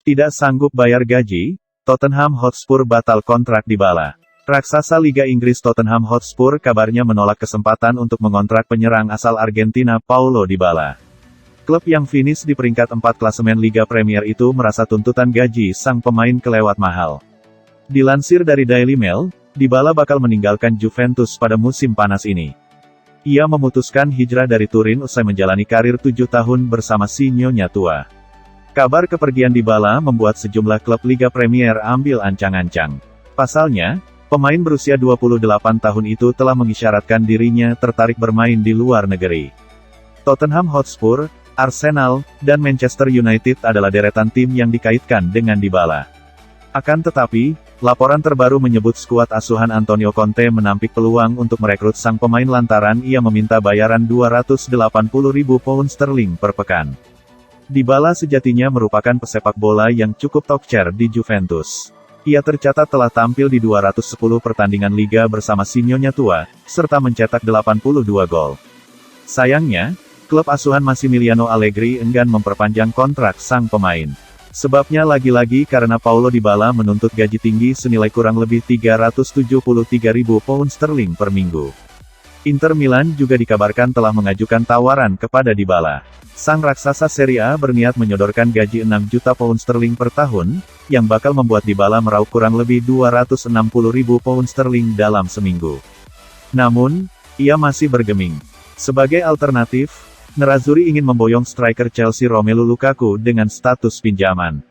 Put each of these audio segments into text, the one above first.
Tidak sanggup bayar gaji, Tottenham Hotspur batal kontrak Dybala. Raksasa Liga Inggris Tottenham Hotspur kabarnya menolak kesempatan untuk mengontrak penyerang asal Argentina Paulo Dybala. Klub yang finish di peringkat 4 klasemen Liga Premier itu merasa tuntutan gaji sang pemain kelewat mahal. Dilansir dari Daily Mail, Dybala bakal meninggalkan Juventus pada musim panas ini. Ia memutuskan hijrah dari Turin usai menjalani karir 7 tahun bersama si Nyonya tua. Kabar kepergian Dybala membuat sejumlah klub Liga Premier ambil ancang-ancang. Pasalnya, pemain berusia 28 tahun itu telah mengisyaratkan dirinya tertarik bermain di luar negeri. Tottenham Hotspur, Arsenal, dan Manchester United adalah deretan tim yang dikaitkan dengan Dybala. Akan tetapi, laporan terbaru menyebut skuad asuhan Antonio Conte menampik peluang untuk merekrut sang pemain lantaran ia meminta bayaran 280.000 pound sterling per pekan. Dybala sejatinya merupakan pesepak bola yang cukup top-tier di Juventus. Ia tercatat telah tampil di 210 pertandingan liga bersama si Nyonya tua, serta mencetak 82 gol. Sayangnya, klub asuhan Massimiliano Allegri enggan memperpanjang kontrak sang pemain. Sebabnya lagi-lagi karena Paulo Dybala menuntut gaji tinggi senilai kurang lebih 373.000 pound sterling per minggu. Inter Milan juga dikabarkan telah mengajukan tawaran kepada Dybala. Sang raksasa Serie A berniat menyodorkan gaji 6 juta pound sterling per tahun, yang bakal membuat Dybala meraup kurang lebih 260.000 pound sterling dalam seminggu. Namun, ia masih bergeming. Sebagai alternatif, Nerazzurri ingin memboyong striker Chelsea Romelu Lukaku dengan status pinjaman.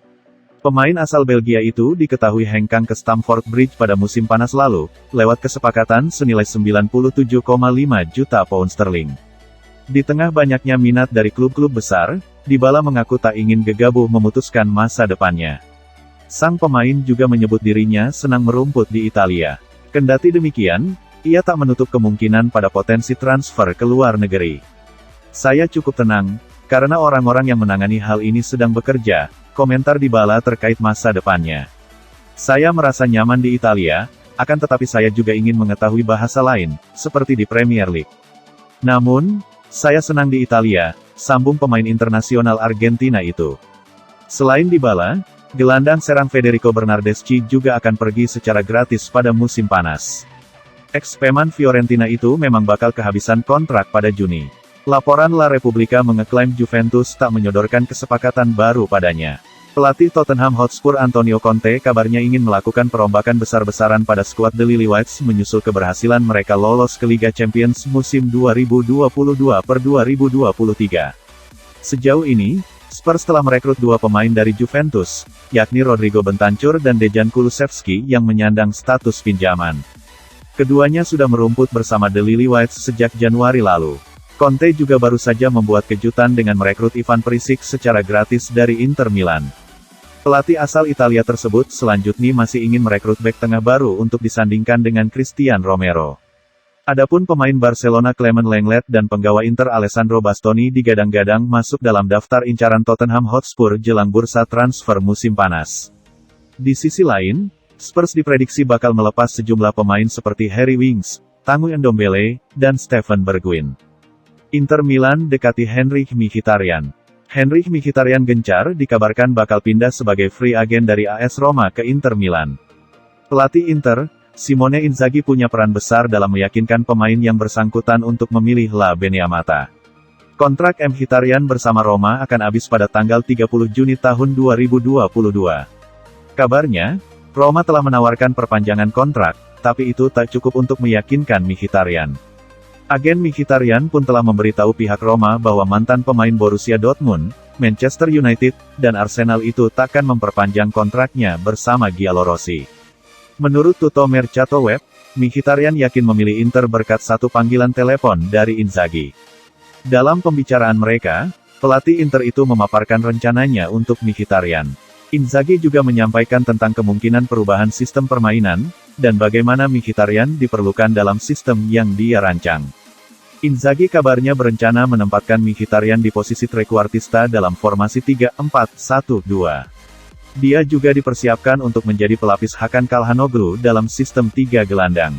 Pemain asal Belgia itu diketahui hengkang ke Stamford Bridge pada musim panas lalu, lewat kesepakatan senilai 97,5 juta pound sterling. Di tengah banyaknya minat dari klub-klub besar, Dybala mengaku tak ingin gegabah memutuskan masa depannya. Sang pemain juga menyebut dirinya senang merumput di Italia. Kendati demikian, ia tak menutup kemungkinan pada potensi transfer ke luar negeri. Saya cukup tenang, karena orang-orang yang menangani hal ini sedang bekerja, komentar Dybala terkait masa depannya. Saya merasa nyaman di Italia, akan tetapi saya juga ingin mengetahui bahasa lain, seperti di Premier League. Namun, saya senang di Italia, sambung pemain internasional Argentina itu. Selain Dybala, gelandang serang Federico Bernardeschi juga akan pergi secara gratis pada musim panas. Ex-pemain Fiorentina itu memang bakal kehabisan kontrak pada Juni. Laporan La Repubblica mengeklaim Juventus tak menyodorkan kesepakatan baru padanya. Pelatih Tottenham Hotspur Antonio Conte kabarnya ingin melakukan perombakan besar-besaran pada skuad The Lilywhites menyusul keberhasilan mereka lolos ke Liga Champions musim 2022-2023. Sejauh ini, Spurs telah merekrut dua pemain dari Juventus, yakni Rodrigo Bentancur dan Dejan Kulusevski yang menyandang status pinjaman. Keduanya sudah merumput bersama The Lilywhites sejak Januari lalu. Conte juga baru saja membuat kejutan dengan merekrut Ivan Perisic secara gratis dari Inter Milan. Pelatih asal Italia tersebut selanjutnya masih ingin merekrut bek tengah baru untuk disandingkan dengan Christian Romero. Adapun pemain Barcelona Clement Lenglet dan penggawa Inter Alessandro Bastoni digadang-gadang masuk dalam daftar incaran Tottenham Hotspur jelang bursa transfer musim panas. Di sisi lain, Spurs diprediksi bakal melepas sejumlah pemain seperti Harry Winks, Tanguy Ndombele, dan Steven Bergwijn. Inter Milan dekati Henrikh Mkhitaryan. Henrikh Mkhitaryan gencar dikabarkan bakal pindah sebagai free agent dari AS Roma ke Inter Milan. Pelatih Inter, Simone Inzaghi punya peran besar dalam meyakinkan pemain yang bersangkutan untuk memilih La Beniamata. Kontrak Mkhitaryan bersama Roma akan habis pada tanggal 30 Juni tahun 2022. Kabarnya, Roma telah menawarkan perpanjangan kontrak, tapi itu tak cukup untuk meyakinkan Mkhitaryan. Agen Mkhitaryan pun telah memberitahu pihak Roma bahwa mantan pemain Borussia Dortmund, Manchester United, dan Arsenal itu takkan memperpanjang kontraknya bersama Giallorossi. Menurut Tutto Mercato Web, Mkhitaryan yakin memilih Inter berkat satu panggilan telepon dari Inzaghi. Dalam pembicaraan mereka, pelatih Inter itu memaparkan rencananya untuk Mkhitaryan. Inzaghi juga menyampaikan tentang kemungkinan perubahan sistem permainan, dan bagaimana Mkhitaryan diperlukan dalam sistem yang dia rancang. Inzaghi kabarnya berencana menempatkan Mkhitaryan di posisi trequartista dalam formasi 3-4-1-2. Dia juga dipersiapkan untuk menjadi pelapis Hakan Calhanoglu dalam sistem 3 gelandang.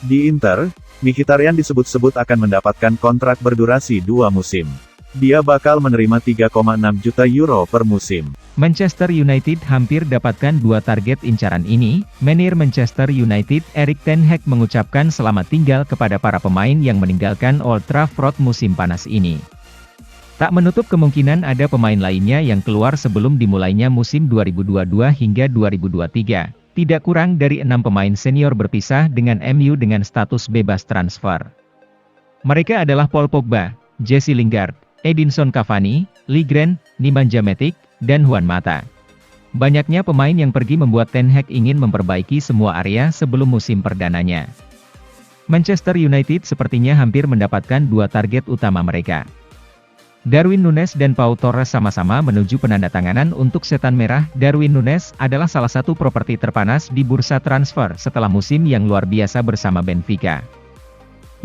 Di Inter, Mkhitaryan disebut-sebut akan mendapatkan kontrak berdurasi 2 musim. Dia bakal menerima 3,6 juta euro per musim. Manchester United hampir dapatkan 2 target incaran ini. Manajer Manchester United Erik ten Hag mengucapkan selamat tinggal kepada para pemain yang meninggalkan Old Trafford musim panas ini. Tak menutup kemungkinan ada pemain lainnya yang keluar sebelum dimulainya musim 2022 hingga 2023. Tidak kurang dari 6 pemain senior berpisah dengan MU dengan status bebas transfer. Mereka adalah Paul Pogba, Jesse Lingard, Edinson Cavani, Lee Grant, Nemanja Matic, dan Juan Mata. Banyaknya pemain yang pergi membuat Ten Hag ingin memperbaiki semua area sebelum musim perdananya. Manchester United sepertinya hampir mendapatkan 2 target utama mereka. Darwin Núñez dan Pau Torres sama-sama menuju penandatanganan untuk setan merah. Darwin Núñez adalah salah satu properti terpanas di bursa transfer setelah musim yang luar biasa bersama Benfica.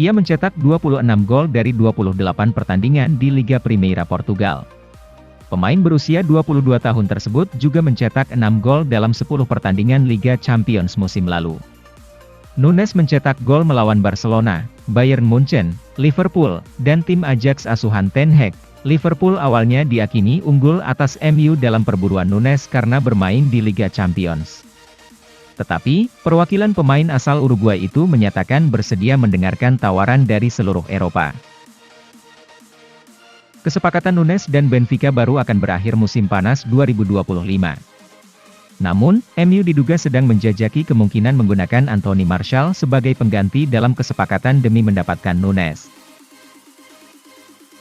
Ia mencetak 26 gol dari 28 pertandingan di Liga Primeira Portugal. Pemain berusia 22 tahun tersebut juga mencetak 6 gol dalam 10 pertandingan Liga Champions musim lalu. Núñez mencetak gol melawan Barcelona, Bayern Munchen, Liverpool, dan tim Ajax asuhan Ten Hag. Liverpool awalnya diyakini unggul atas MU dalam perburuan Núñez karena bermain di Liga Champions. Tetapi, perwakilan pemain asal Uruguay itu menyatakan bersedia mendengarkan tawaran dari seluruh Eropa. Kesepakatan Núñez dan Benfica baru akan berakhir musim panas 2025. Namun, MU diduga sedang menjajaki kemungkinan menggunakan Anthony Martial sebagai pengganti dalam kesepakatan demi mendapatkan Núñez.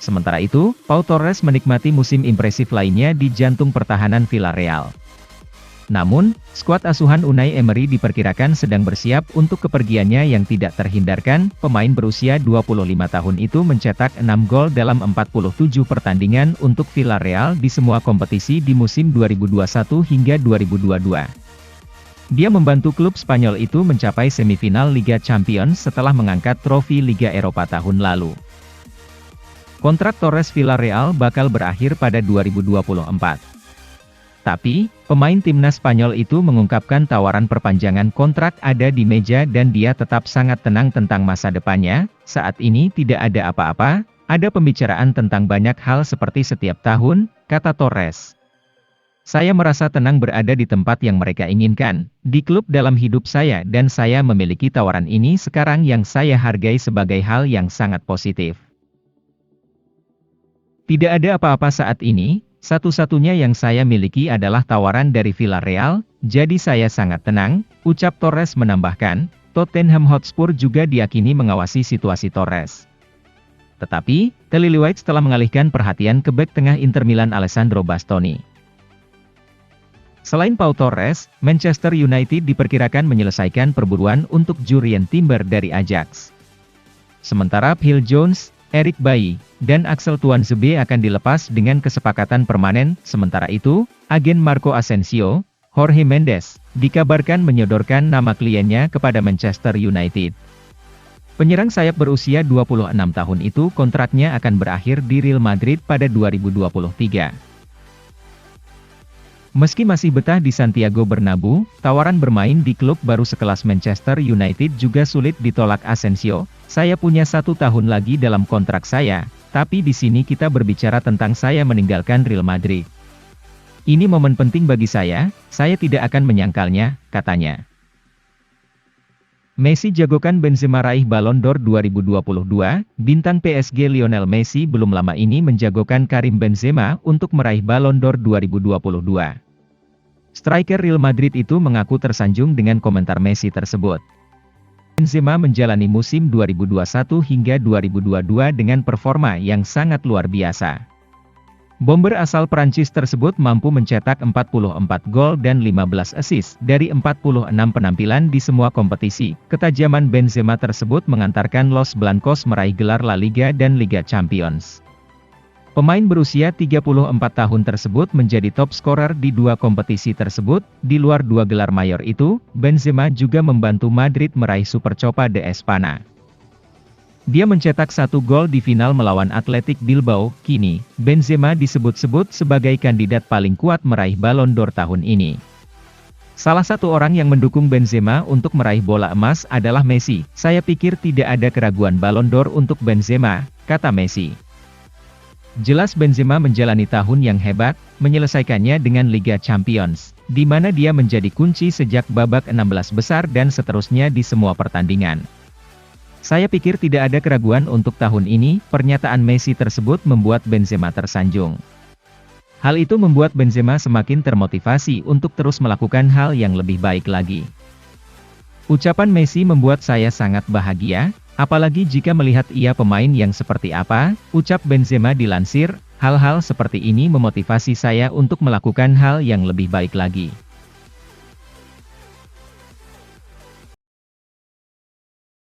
Sementara itu, Pau Torres menikmati musim impresif lainnya di jantung pertahanan Villarreal. Namun, skuad asuhan Unai Emery diperkirakan sedang bersiap untuk kepergiannya yang tidak terhindarkan. Pemain berusia 25 tahun itu mencetak 6 gol dalam 47 pertandingan untuk Villarreal di semua kompetisi di musim 2021 hingga 2022. Dia membantu klub Spanyol itu mencapai semifinal Liga Champions setelah mengangkat trofi Liga Eropa tahun lalu. Kontrak Torres Villarreal bakal berakhir pada 2024. Tapi, pemain timnas Spanyol itu mengungkapkan tawaran perpanjangan kontrak ada di meja dan dia tetap sangat tenang tentang masa depannya. Saat ini tidak ada apa-apa, ada pembicaraan tentang banyak hal seperti setiap tahun, kata Torres. Saya merasa tenang berada di tempat yang mereka inginkan, di klub dalam hidup saya dan saya memiliki tawaran ini sekarang yang saya hargai sebagai hal yang sangat positif. Tidak ada apa-apa saat ini, satu-satunya yang saya miliki adalah tawaran dari Villarreal, jadi saya sangat tenang, ucap Torres menambahkan. Tottenham Hotspur juga diyakini mengawasi situasi Torres. Tetapi, The Lily-Whites telah mengalihkan perhatian ke bek tengah Inter Milan Alessandro Bastoni. Selain Pau Torres, Manchester United diperkirakan menyelesaikan perburuan untuk Jurrien Timber dari Ajax. Sementara Phil Jones, Eric Bailly, dan Axel Tuanzebe akan dilepas dengan kesepakatan permanen. Sementara itu, agen Marco Asensio, Jorge Mendes, dikabarkan menyodorkan nama kliennya kepada Manchester United. Penyerang sayap berusia 26 tahun itu kontraknya akan berakhir di Real Madrid pada 2023. Meski masih betah di Santiago Bernabeu, tawaran bermain di klub baru sekelas Manchester United juga sulit ditolak Asensio. Saya punya 1 tahun lagi dalam kontrak saya, tapi di sini kita berbicara tentang saya meninggalkan Real Madrid. Ini momen penting bagi saya tidak akan menyangkalnya, katanya. Messi jagokan Benzema raih Ballon d'Or 2022, bintang PSG Lionel Messi belum lama ini menjagokan Karim Benzema untuk meraih Ballon d'Or 2022. Striker Real Madrid itu mengaku tersanjung dengan komentar Messi tersebut. Benzema menjalani musim 2021 hingga 2022 dengan performa yang sangat luar biasa. Bomber asal Prancis tersebut mampu mencetak 44 gol dan 15 assist dari 46 penampilan di semua kompetisi. Ketajaman Benzema tersebut mengantarkan Los Blancos meraih gelar La Liga dan Liga Champions. Pemain berusia 34 tahun tersebut menjadi top scorer di 2 kompetisi tersebut. Di luar 2 gelar mayor itu, Benzema juga membantu Madrid meraih Supercopa de Espanya. Dia mencetak 1 gol di final melawan Athletic Bilbao. Kini, Benzema disebut-sebut sebagai kandidat paling kuat meraih Ballon d'Or tahun ini. Salah satu orang yang mendukung Benzema untuk meraih bola emas adalah Messi. Saya pikir tidak ada keraguan Ballon d'Or untuk Benzema, kata Messi. Jelas Benzema menjalani tahun yang hebat, menyelesaikannya dengan Liga Champions, di mana dia menjadi kunci sejak babak 16 besar dan seterusnya di semua pertandingan. Saya pikir tidak ada keraguan untuk tahun ini, pernyataan Messi tersebut membuat Benzema tersanjung. Hal itu membuat Benzema semakin termotivasi untuk terus melakukan hal yang lebih baik lagi. Ucapan Messi membuat saya sangat bahagia, apalagi jika melihat ia pemain yang seperti apa, ucap Benzema dilansir, hal-hal seperti ini memotivasi saya untuk melakukan hal yang lebih baik lagi.